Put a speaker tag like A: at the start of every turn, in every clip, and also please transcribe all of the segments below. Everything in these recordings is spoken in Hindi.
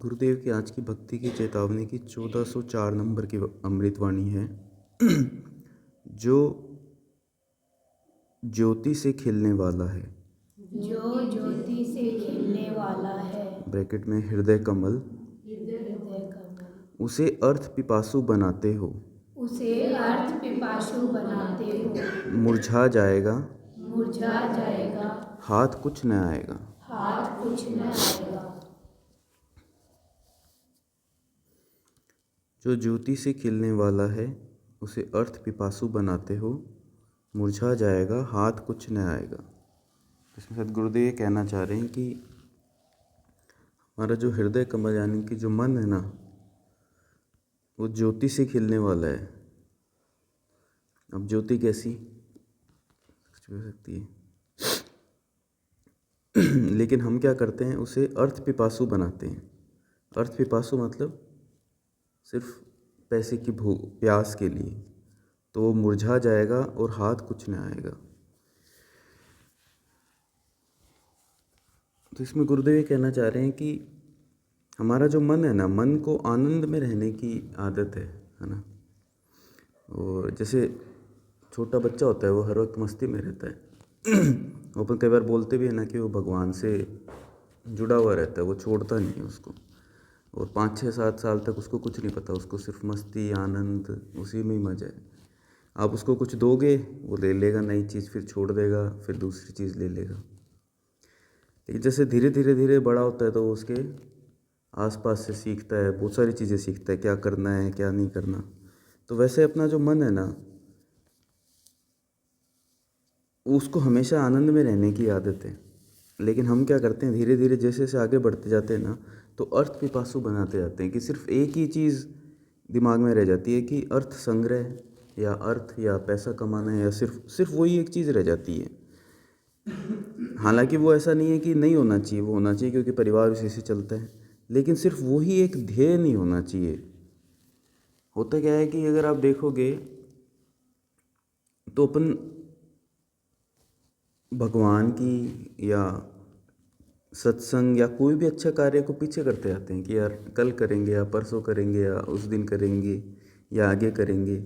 A: गुरुदेव की आज की भक्ति की चेतावनी की 1404 नंबर की अमृतवाणी है। जो ज्योति से खिलने वाला है,
B: जो ज्योति से खिलने वाला है,
A: ब्रैकेट में हृदय कमल,
B: हृदय कमल,
A: उसे अर्थ पिपासु बनाते हो,
B: उसे अर्थ पिपासु बनाते हो,
A: मुरझा जाएगा,
B: मुरझा जाएगा,
A: हाथ कुछ न आएगा।
B: हाथ कुछ न आएगा।
A: जो ज्योति से खिलने वाला है, उसे अर्थ पिपासु बनाते हो, मुरझा जाएगा, हाथ कुछ न आएगा। इसमें सदगुरुदेव ये कहना चाह रहे हैं कि हमारा जो हृदय कमल यानी कि जो मन है ना, वो ज्योति से खिलने वाला है। अब ज्योति कैसी कुछ हो सकती है, लेकिन हम क्या करते हैं, उसे अर्थ पिपासु बनाते हैं। अर्थ पिपासु मतलब सिर्फ पैसे की प्यास के लिए, तो वो मुरझा जाएगा और हाथ कुछ न आएगा। तो इसमें गुरुदेव ये कहना चाह रहे हैं कि हमारा जो मन है ना, मन को आनंद में रहने की आदत है ना। और जैसे छोटा बच्चा होता है, वो हर वक्त मस्ती में रहता है। वो अपन कई बार बोलते भी है ना कि वो भगवान से जुड़ा हुआ रहता है, वो छोड़ता नहीं है उसको। और 5 6 7 साल तक उसको कुछ नहीं पता, उसको सिर्फ मस्ती आनंद उसी में ही मजा है। आप उसको कुछ दोगे, वो ले लेगा नई चीज़, फिर छोड़ देगा, फिर दूसरी चीज़ ले लेगा। लेकिन जैसे धीरे धीरे धीरे बड़ा होता है तो वो उसके आसपास से सीखता है, बहुत सारी चीज़ें सीखता है, क्या करना है क्या नहीं करना। तो वैसे अपना जो मन है ना, उसको हमेशा आनंद में रहने की आदत है। लेकिन हम क्या करते हैं, धीरे धीरे जैसे जैसे आगे बढ़ते जाते हैं ना, तो अर्थ पिपासु बनाते जाते हैं कि सिर्फ एक ही चीज़ दिमाग में रह जाती है कि अर्थ संग्रह या अर्थ या पैसा कमाना है, या सिर्फ सिर्फ वही एक चीज़ रह जाती है। हालांकि वो ऐसा नहीं है कि नहीं होना चाहिए, वो होना चाहिए क्योंकि परिवार उसी से चलता है। लेकिन सिर्फ वही एक ध्येय नहीं होना चाहिए। होता क्या है कि अगर आप देखोगे तो अपन भगवान की या सत्संग या कोई भी अच्छा कार्य को पीछे करते जाते हैं कि यार कल करेंगे या परसों करेंगे या उस दिन करेंगे या आगे करेंगे।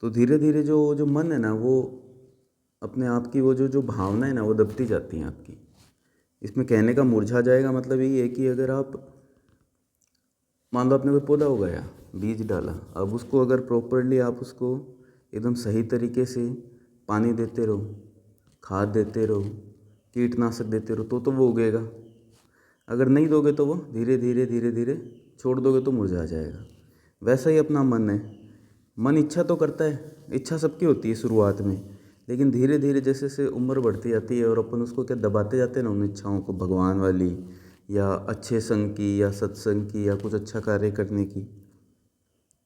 A: तो धीरे धीरे जो जो मन है ना, वो अपने आप की वो जो जो भावना है ना, वो दबती जाती हैं आपकी। इसमें कहने का मुरझा जाएगा मतलब यही है कि अगर आप मान लो आपने कोई पौधा उगाया, बीज डाला, अब उसको अगर प्रॉपरली आप उसको एकदम सही तरीके से पानी देते रहो, खाद देते रहो, कीटनाशक देते रहो, तो वो उगेगा। अगर नहीं दोगे तो वो धीरे धीरे धीरे धीरे छोड़ दोगे तो मुरझा जाएगा। वैसा ही अपना मन है। मन इच्छा तो करता है, इच्छा सबकी होती है शुरुआत में, लेकिन धीरे धीरे जैसे जैसे उम्र बढ़ती जाती है और अपन उसको क्या दबाते जाते हैं ना, उन इच्छाओं को, भगवान वाली या अच्छे संग की या सत्संग की या कुछ अच्छा कार्य करने की,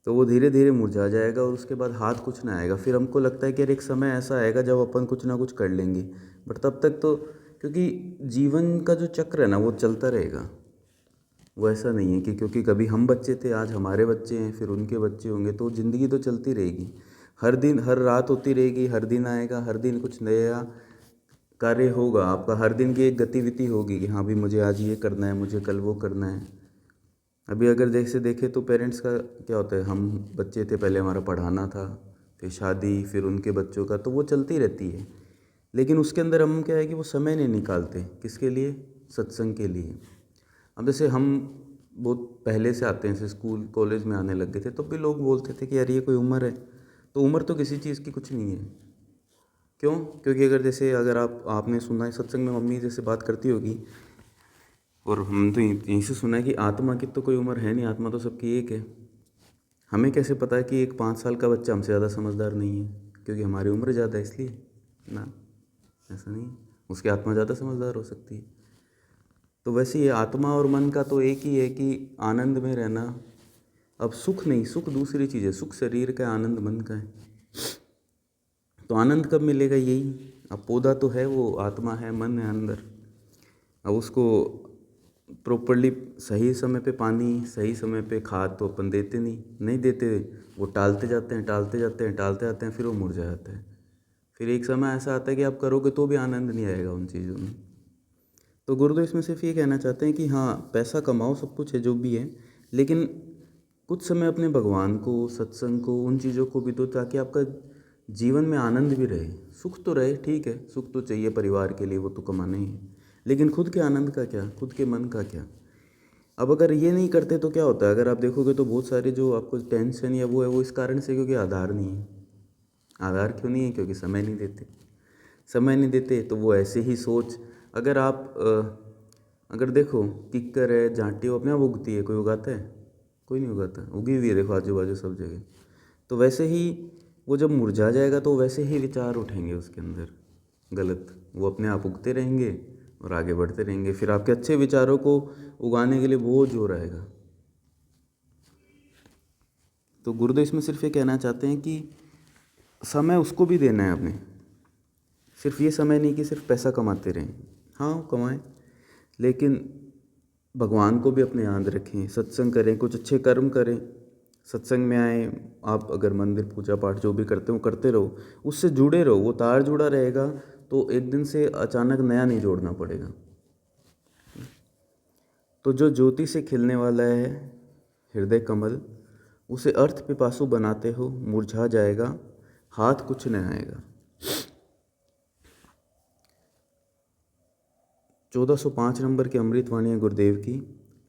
A: तो वो धीरे धीरे मुरझा जाएगा और उसके बाद हाथ कुछ ना आएगा। फिर हमको लगता है कि यार एक समय ऐसा आएगा जब अपन कुछ ना कुछ कर लेंगे, बट तब तक तो, क्योंकि जीवन का जो चक्र है ना, वो चलता रहेगा। वो ऐसा नहीं है कि क्योंकि कभी हम बच्चे थे, आज हमारे बच्चे हैं, फिर उनके बच्चे होंगे, तो ज़िंदगी तो चलती रहेगी। हर दिन हर रात होती रहेगी, हर दिन आएगा, हर दिन कुछ नया कार्य होगा आपका, हर दिन की एक गतिविधि होगी कि हाँ भी मुझे आज ये करना है, मुझे कल वो करना है। अभी अगर जैसे देखें तो पेरेंट्स का क्या होता है, हम बच्चे थे पहले हमारा पढ़ाना था, फिर शादी, फिर उनके बच्चों का, तो वो चलती रहती है। लेकिन उसके अंदर हम क्या है कि वो समय नहीं निकालते, किसके लिए, सत्संग के लिए। अब जैसे हम बहुत पहले से आते हैं, जैसे स्कूल कॉलेज में आने लग गए थे, तो भी लोग बोलते थे कि यार ये कोई उम्र है। तो उम्र तो किसी चीज़ की कुछ नहीं है। क्यों? क्योंकि अगर जैसे अगर आपने सुना है सत्संग में मम्मी जैसे बात करती होगी, और हम तो यहीं से सुना है कि आत्मा की तो कोई उम्र है नहीं, आत्मा तो सबकी एक है। हमें कैसे पता है कि एक 5 साल का बच्चा हमसे ज़्यादा समझदार नहीं है? क्योंकि हमारी उम्र ज़्यादा है इसलिए ना, ऐसा नहीं है। उसकी आत्मा ज़्यादा समझदार हो सकती है। तो वैसे ये आत्मा और मन का तो एक ही है कि आनंद में रहना। अब सुख नहीं, सुख दूसरी चीज़ है, सुख शरीर का, आनंद मन का है। तो आनंद कब मिलेगा? यही, अब पौधा तो है, वो आत्मा है, मन है अंदर। अब उसको प्रॉपरली सही समय पे पानी, सही समय पे खाद तो अपन देते नहीं देते, वो टालते जाते हैं टालते जाते हैं टालते जाते हैं, फिर वो मुरझा जाता है। फिर एक समय ऐसा आता है कि आप करोगे तो भी आनंद नहीं आएगा उन चीज़ों में। तो गुरुदेव इसमें सिर्फ ये कहना चाहते हैं कि हाँ, पैसा कमाओ, सब कुछ है जो भी है, लेकिन कुछ समय अपने भगवान को, सत्संग को, उन चीज़ों को भी दो ताकि आपका जीवन में आनंद भी रहे। सुख तो रहे, ठीक है, सुख तो चाहिए परिवार के लिए, वो तो कमाना ही है, लेकिन खुद के आनंद का क्या, खुद के मन का क्या। अब अगर ये नहीं करते तो क्या होता है, अगर आप देखोगे तो बहुत सारे जो आपको टेंशन या वो है, वो इस कारण से क्योंकि आधार नहीं है। आधार क्यों नहीं है? क्योंकि समय नहीं देते। समय नहीं देते तो वो ऐसे ही सोच, अगर आप अगर देखो किक्कर है, जांटी, वो अपने आप उगती है, कोई उगाता है? कोई नहीं उगाता, उगी हुई है देखो आजू बाजू सब जगह। तो वैसे ही वो जब मुरझा जाएगा तो वैसे ही विचार उठेंगे उसके अंदर गलत, वो अपने आप उगते रहेंगे और आगे बढ़ते रहेंगे। फिर आपके अच्छे विचारों को उगाने के लिए बहुत जोर आएगा। तो गुरुदेव इसमें सिर्फ ये कहना चाहते हैं कि समय उसको भी देना है अपने, सिर्फ ये समय नहीं कि सिर्फ पैसा कमाते रहें। हाँ कमाएं, लेकिन भगवान को भी अपने याद रखें, सत्संग करें, कुछ अच्छे कर्म करें, सत्संग में आए। आप अगर मंदिर पूजा पाठ जो भी करते हो करते रहो, उससे जुड़े रहो, वो तार जुड़ा रहेगा तो एक दिन से अचानक नया नहीं जोड़ना पड़ेगा। तो जो ज्योति से खिलने वाला है हृदय कमल, उसे अर्थ पिपासु बनाते हो, मुरझा जाएगा, हाथ कुछ न आएगा। 1405 नंबर की अमृतवाणी है गुरुदेव की।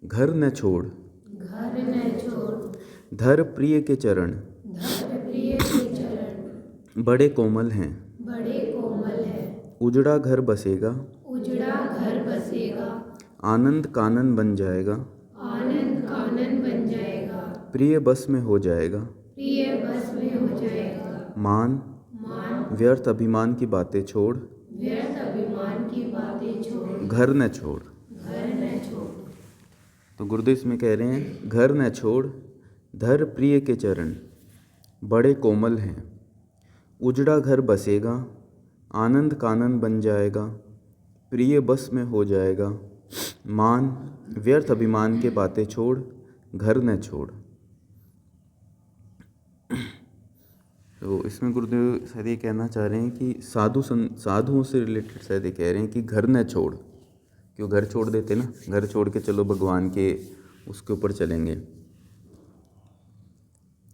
A: घर न छोड़,
B: घर न छोड़,
A: धर प्रिय के चरण,
B: धर प्रिय के चरण,
A: बड़े कोमल हैं,
B: बड़े कोमल है,
A: उजड़ा घर बसेगा,
B: उजड़ा घर बसेगा,
A: आनंद कानन बन जाएगा,
B: आनंद कानन बन जाएगा,
A: प्रिय बस में हो जाएगा,
B: प्रिय बस में हो जाएगा,
A: मान
B: मान
A: व्यर्थ अभिमान की बातें छोड़,
B: व्यर्थ अभिमान की बातें छोड़,
A: घर न छोड़।
B: घर न छोड़।
A: तो गुरुदेव इसमें कह रहे हैं घर न छोड़, धर प्रिय के चरण, बड़े कोमल हैं, उजड़ा घर बसेगा, आनंद कानन बन जाएगा, प्रिय बस में हो जाएगा, मान व्यर्थ अभिमान के बातें छोड़, घर न छोड़। तो इसमें गुरुदेव शायद ये कहना चाह रहे हैं कि साधुओं से रिलेटेड शायद ये कह रहे हैं कि घर न छोड़। क्यों घर छोड़ देते ना, घर छोड़ के चलो भगवान के उसके ऊपर चलेंगे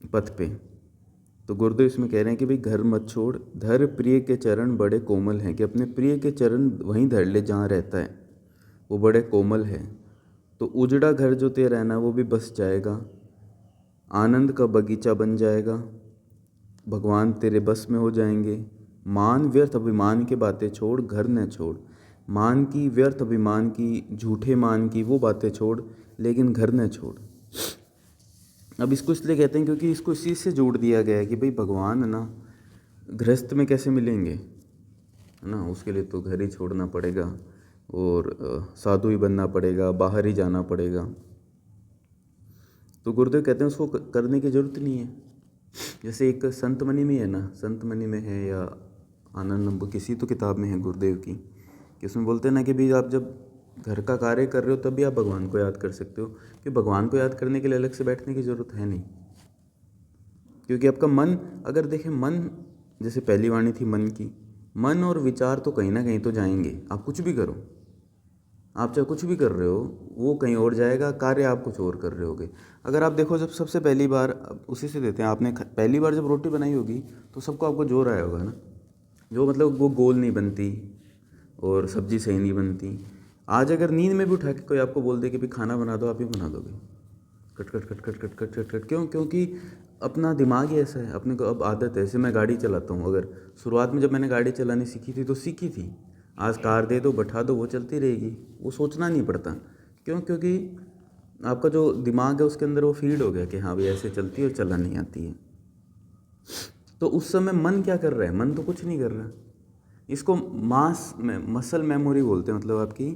A: पथ पे। तो गुरुदेव इसमें कह रहे हैं कि भाई घर मत छोड़, धर प्रिय के चरण बड़े कोमल हैं, कि अपने प्रिय के चरण वहीं धर ले जहाँ रहता है, वो बड़े कोमल है। तो उजड़ा घर जो तेरा है ना वो भी बस जाएगा, आनंद का बगीचा बन जाएगा, भगवान तेरे बस में हो जाएंगे। मान व्यर्थ अभिमान की बातें छोड़, घर न छोड़। मान की, व्यर्थ अभिमान की, झूठे मान की वो बातें छोड़, लेकिन घर न छोड़। अब इसको इसलिए कहते हैं क्योंकि इसको इसी से जोड़ दिया गया है कि भाई भगवान है ना, गृहस्थ में कैसे मिलेंगे, है ना, उसके लिए तो घर ही छोड़ना पड़ेगा और साधु ही बनना पड़ेगा, बाहर ही जाना पड़ेगा। तो गुरुदेव कहते हैं उसको करने की ज़रूरत नहीं है। जैसे एक संतमणि में है ना, संतमणि में है या आनंद नंबर किसी तो किताब में है गुरुदेव की, कि उसमें बोलते हैं ना कि भाई आप जब घर का कार्य कर रहे हो तब भी आप भगवान को याद कर सकते हो, कि भगवान को याद करने के लिए अलग से बैठने की ज़रूरत है नहीं। क्योंकि आपका मन, अगर देखें मन, जैसे पहली वाणी थी मन की, मन और विचार तो कहीं ना कहीं तो जाएंगे। आप कुछ भी करो, आप चाहे कुछ भी कर रहे हो, वो कहीं और जाएगा, कार्य आप कुछ और कर रहे होगे। अगर आप देखो जब सबसे पहली बार, उसी से देते हैं, आपने पहली बार जब रोटी बनाई होगी तो सबको आपको जोर आया होगा ना, जो मतलब वो गोल नहीं बनती और सब्जी सही नहीं बनती। आज अगर नींद में भी उठा के कोई आपको बोल दे कि भाई खाना बना दो, आप ही बना दोगे, cut cut cut cut cut cut cut cut. क्यों? क्योंकि अपना दिमाग ही ऐसा है, अपने को अब आदत है। जैसे मैं गाड़ी चलाता हूँ, अगर शुरुआत में जब मैंने गाड़ी चलानी सीखी थी तो सीखी थी, आज कार दे दो, बैठा दो, वो चलती रहेगी, वो सोचना नहीं पड़ता। क्यों? क्योंकि आपका जो दिमाग है उसके अंदर वो फीड हो गया कि हाँ भाई ऐसे चलती है और चलानी आती है। तो उस समय मन क्या कर रहा है? मन तो कुछ नहीं कर रहा। इसको मसल मेमोरी बोलते हैं, मतलब आपकी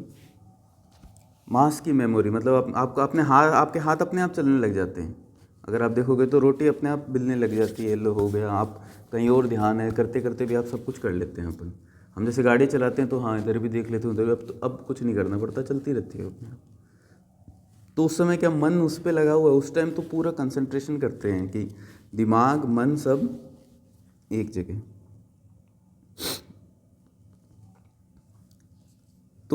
A: मांस की मेमोरी, मतलब आपको अपने हाथ, आपके हाथ अपने आप चलने लग जाते हैं। अगर आप देखोगे तो रोटी अपने आप बिलने लग जाती है, लो हो गया। आप कहीं और ध्यान है, करते करते भी आप सब कुछ कर लेते हैं अपन। हम जैसे गाड़ी चलाते हैं तो हाँ इधर भी देख लेते हैं, उधर भी, अब कुछ नहीं करना पड़ता, चलती रहती है अपने आप। तो उस समय क्या मन उस पर लगा हुआ है, उस टाइम तो पूरा कंसंट्रेशन करते हैं कि दिमाग मन सब एक जगह।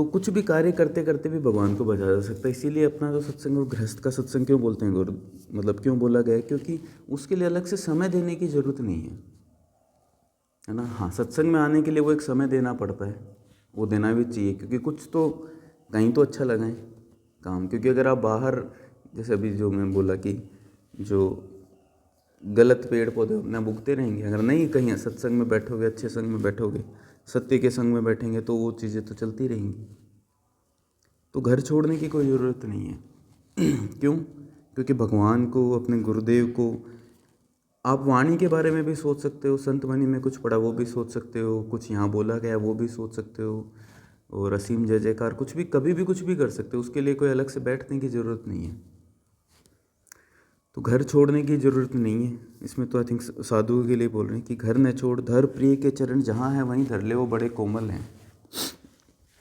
A: तो कुछ भी कार्य करते करते भी भगवान को बजा जा सकता है। इसीलिए अपना जो सत्संग है वो गृहस्थ का सत्संग क्यों बोलते हैं गुरु, मतलब क्यों बोला गया है, क्योंकि उसके लिए अलग से समय देने की ज़रूरत नहीं है ना। हाँ, सत्संग में आने के लिए वो एक समय देना पड़ता है, वो देना भी चाहिए, क्योंकि कुछ तो कहीं तो अच्छा लगाएं काम। क्योंकि अगर आप बाहर, जैसे अभी जो मैं बोला कि जो गलत पेड़ पौधे अपना बुगते रहेंगे, अगर नहीं कहीं सत्संग में बैठोगे, अच्छे संग में बैठोगे, सत्य के संग में बैठेंगे, तो वो चीज़ें तो चलती रहेंगी। तो घर छोड़ने की कोई ज़रूरत नहीं है। क्यों? क्योंकि भगवान को, अपने गुरुदेव को, आप वाणी के बारे में भी सोच सकते हो, संत वाणी में कुछ पढ़ा वो भी सोच सकते हो, कुछ यहाँ बोला गया वो भी सोच सकते हो, और असीम जय जयकार कुछ भी कभी भी कुछ भी कर सकते हो। उसके लिए कोई अलग से बैठने की ज़रूरत नहीं है। तो घर छोड़ने की ज़रूरत नहीं है। इसमें तो आई थिंक साधुओं के लिए बोल रहे हैं कि घर न छोड़, धर प्रिय के चरण, जहाँ है वहीं धर ले, वो बड़े कोमल हैं।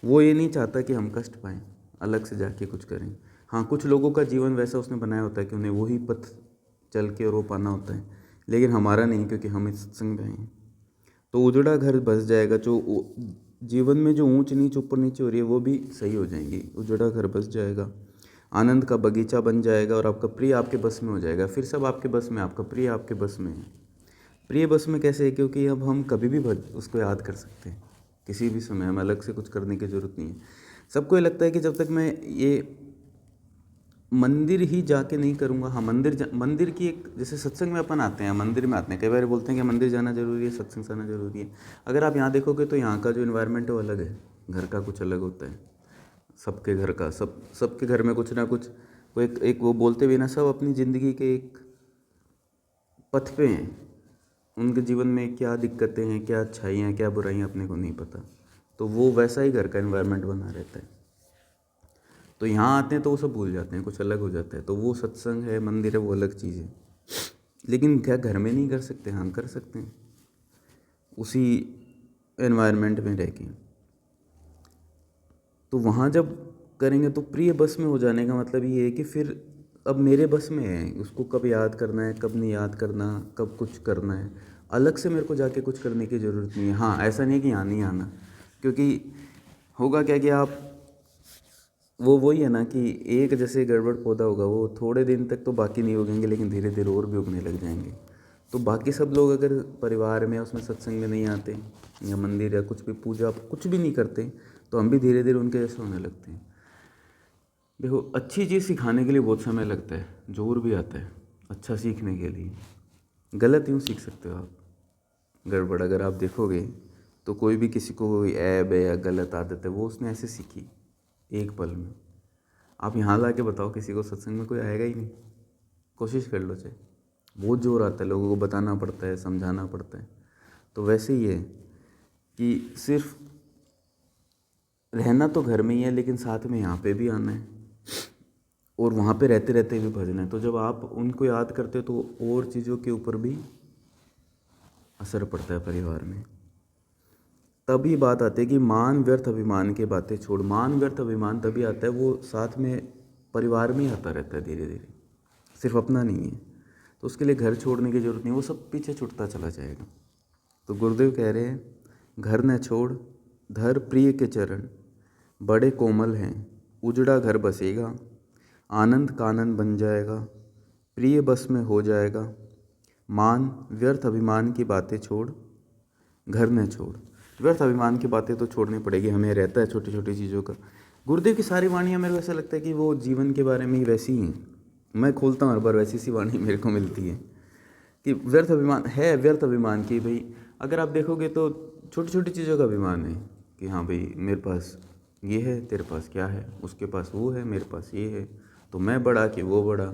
A: वो ये नहीं चाहता कि हम कष्ट पाएं, अलग से जाके कुछ करें। हाँ, कुछ लोगों का जीवन वैसा उसने बनाया होता है कि उन्हें वही पथ चल के और वो पाना होता है, लेकिन हमारा नहीं, क्योंकि हम इस सत्संग में हैं। तो उजड़ा घर बस जाएगा, जो जीवन में जो ऊंच नीच ऊपर नीचे हो रही है वो भी सही हो जाएंगी। उजड़ा घर बस जाएगा, आनंद का बगीचा बन जाएगा, और आपका प्रिय आपके बस में हो जाएगा। फिर सब आपके बस में, आपका प्रिय आपके बस में है। प्रिय बस में कैसे है? क्योंकि अब हम कभी भी उसको याद कर सकते हैं, किसी भी समय। हमें अलग से कुछ करने की ज़रूरत नहीं है। सबको ये लगता है कि जब तक मैं ये मंदिर ही जाके नहीं करूँगा। हाँ, मंदिर की एक, जैसे सत्संग में अपन आते हैं, मंदिर में आते हैं, कई बार बोलते हैं कि मंदिर जाना ज़रूरी है, सत्संग जाना ज़रूरी है। अगर आप यहाँ देखोगे तो यहाँ का जो इन्वायरमेंट है वो अलग है, घर का कुछ अलग होता है। सबके घर का, सबके घर में कुछ ना कुछ, वो एक वो बोलते भी ना, सब अपनी ज़िंदगी के एक पथ पे हैं। उनके जीवन में क्या दिक्कतें हैं, क्या अच्छाइयाँ हैं, क्या बुराइयाँ, अपने को नहीं पता। तो वो वैसा ही घर का इन्वायरमेंट बना रहता है। तो यहाँ आते हैं तो वो सब भूल जाते हैं, कुछ अलग हो जाता है। तो वो सत्संग है, मंदिर है, वो अलग चीज़ है। लेकिन क्या घर में नहीं कर सकते? हम कर सकते हैं, उसी एनवायरनमेंट में रह के। तो वहाँ जब करेंगे तो प्रिय बस में हो जाने का मतलब ये है कि फिर अब मेरे बस में है, उसको कब याद करना है, कब नहीं याद करना, कब कुछ करना है। अलग से मेरे को जाके कुछ करने की ज़रूरत नहीं है। हाँ, ऐसा नहीं है कि यहाँ नहीं आना, क्योंकि होगा क्या कि आप वही है ना कि एक जैसे गड़बड़ पौधा होगा, वो थोड़े दिन तक तो बाकी नहीं उगेंगे, लेकिन धीरे धीरे और भी उगने लग जाएंगे। तो बाकी सब लोग अगर परिवार में उसमें सत्संग में नहीं आते, या मंदिर या कुछ भी पूजा कुछ भी नहीं करते, तो हम भी धीरे धीरे उनके जैसे होने लगते हैं। देखो, अच्छी चीज़ सिखाने के लिए बहुत समय लगता है, जोर भी आता है अच्छा सीखने के लिए। गलत यूँ सीख सकते हो आप, गड़बड़ अगर आप देखोगे तो कोई भी किसी को कोई ऐब है या गलत आदत है, वो उसने ऐसे सीखी एक पल में। आप यहाँ ला के बताओ किसी को, सत्संग में कोई आएगा ही नहीं। कोशिश कर लो, चाहे बहुत जोर आता है, लोगों को बताना पड़ता है, समझाना पड़ता है। तो वैसे ही है कि सिर्फ रहना तो घर में ही है, लेकिन साथ में यहाँ पे भी आना है, और वहाँ पे रहते रहते भी भजना है। तो जब आप उनको याद करते हो तो और चीज़ों के ऊपर भी असर पड़ता है परिवार में। तभी बात आती है कि मान व्यर्थ अभिमान की बातें छोड़। मान व्यर्थ अभिमान तभी आता है, वो साथ में परिवार में ही आता रहता है धीरे धीरे, सिर्फ अपना नहीं है। तो उसके लिए घर छोड़ने की ज़रूरत नहीं, वो सब पीछे छूटता चला जाएगा। तो गुरुदेव कह रहे हैं, घर न छोड़, धर प्रिय के चरण, बड़े कोमल हैं, उजड़ा घर बसेगा, आनंद कानन बन जाएगा, प्रिय बस में हो जाएगा, मान व्यर्थ अभिमान की बातें छोड़, घर न छोड़। व्यर्थ अभिमान की बातें तो छोड़नी पड़ेगी, हमें रहता है छोटी छोटी चीज़ों का। गुरुदेव की सारी वाणियाँ मेरे को ऐसा लगता है कि वो जीवन के बारे में ही वैसी ही हैं। मैं खोलता हूँ हर बार, वैसी सी वाणी मेरे को मिलती है कि व्यर्थ अभिमान है। व्यर्थ अभिमान की भाई अगर आप देखोगे तो छोटी छोटी चीज़ों का अभिमान है कि हाँ भाई मेरे पास ये है, तेरे पास क्या है, उसके पास वो है, मेरे पास ये है, तो मैं बड़ा कि वो बड़ा,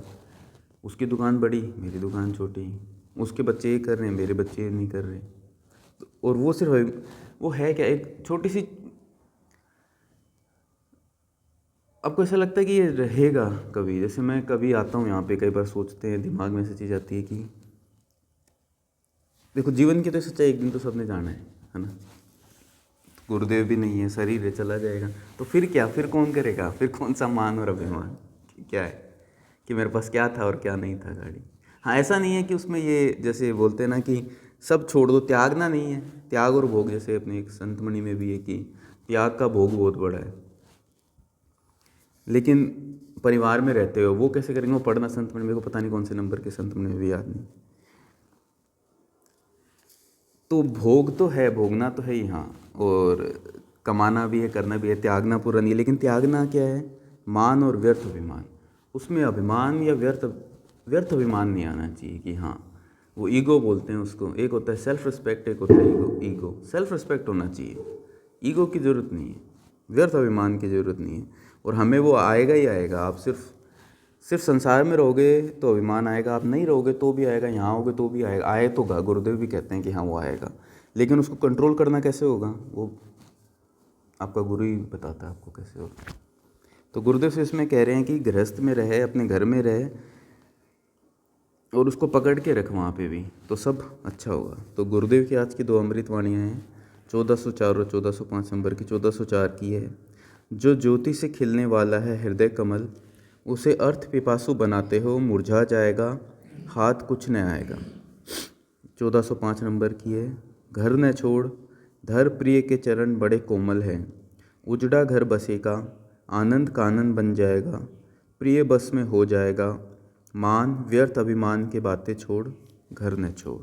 A: उसकी दुकान बड़ी, मेरी दुकान छोटी, उसके बच्चे ये कर रहे हैं, मेरे बच्चे ये नहीं कर रहे। और वो सिर्फ वो है क्या, एक छोटी सी, आपको ऐसा लगता है कि ये रहेगा कभी? जैसे मैं कभी आता हूँ यहाँ पे, कई बार सोचते हैं, दिमाग में ऐसी चीज़ आती है कि देखो जीवन की तो सच्चाई एक दिन तो सबने जाना है ना। गुरुदेव भी नहीं है, शरीर है, चला जाएगा, तो फिर क्या, फिर कौन करेगा, फिर कौन सा मान और अभिमान क्या है कि मेरे पास क्या था और क्या नहीं था गाड़ी। हाँ, ऐसा नहीं है कि उसमें ये जैसे बोलते हैं ना कि सब छोड़ दो, त्यागना नहीं है। त्याग और भोग, जैसे अपने एक संतमणि में भी है कि त्याग का भोग बहुत बड़ा है, लेकिन परिवार में रहते हो वो कैसे करेंगे? वो पढ़ना संत में, मेरे को पता नहीं कौन से नंबर के संत में भी याद नहीं। तो भोग तो है, भोगना तो है ही, हाँ, और कमाना भी है, करना भी है, त्यागना पूरा नहीं है। लेकिन त्यागना क्या है? मान और व्यर्थ अभिमान। उसमें अभिमान या व्यर्थ अभिमान नहीं आना चाहिए कि हाँ, वो ईगो बोलते हैं उसको। एक होता है सेल्फ रिस्पेक्ट, एक होता है ईगो। सेल्फ रिस्पेक्ट होना चाहिए, ईगो की ज़रूरत नहीं है, व्यर्थ अभिमान की ज़रूरत नहीं है। और हमें वो आएगा ही आएगा। आप सिर्फ संसार में रहोगे तो अभिमान आएगा, आप नहीं रहोगे तो भी आएगा, यहाँ होगे तो भी आएगा। आए तो गा, गुरुदेव भी कहते हैं कि हाँ वो आएगा, लेकिन उसको कंट्रोल करना कैसे होगा? वो आपका गुरु ही बताता है आपको कैसे होगा। तो गुरुदेव से इसमें कह रहे हैं कि गृहस्थ में रहे, अपने घर में रहे, और उसको पकड़ के रख वहाँ पे भी, तो सब अच्छा होगा। तो गुरुदेव की आज की 2 अमृत वाणियाँ हैं, 1404 और 1405 नंबर की। 1404 की है, जो ज्योति से खिलने वाला है हृदय कमल, उसे अर्थ पिपासु बनाते हो, मुरझा जाएगा हाथ कुछ न आएगा। 1405 नंबर की है, घर न छोड़ धर प्रिय के चरण बड़े कोमल हैं, उजड़ा घर बसेगा आनंद कानन बन जाएगा, प्रिय बस में हो जाएगा मान, व्यर्थ अभिमान के बातें छोड़ घर न छोड़।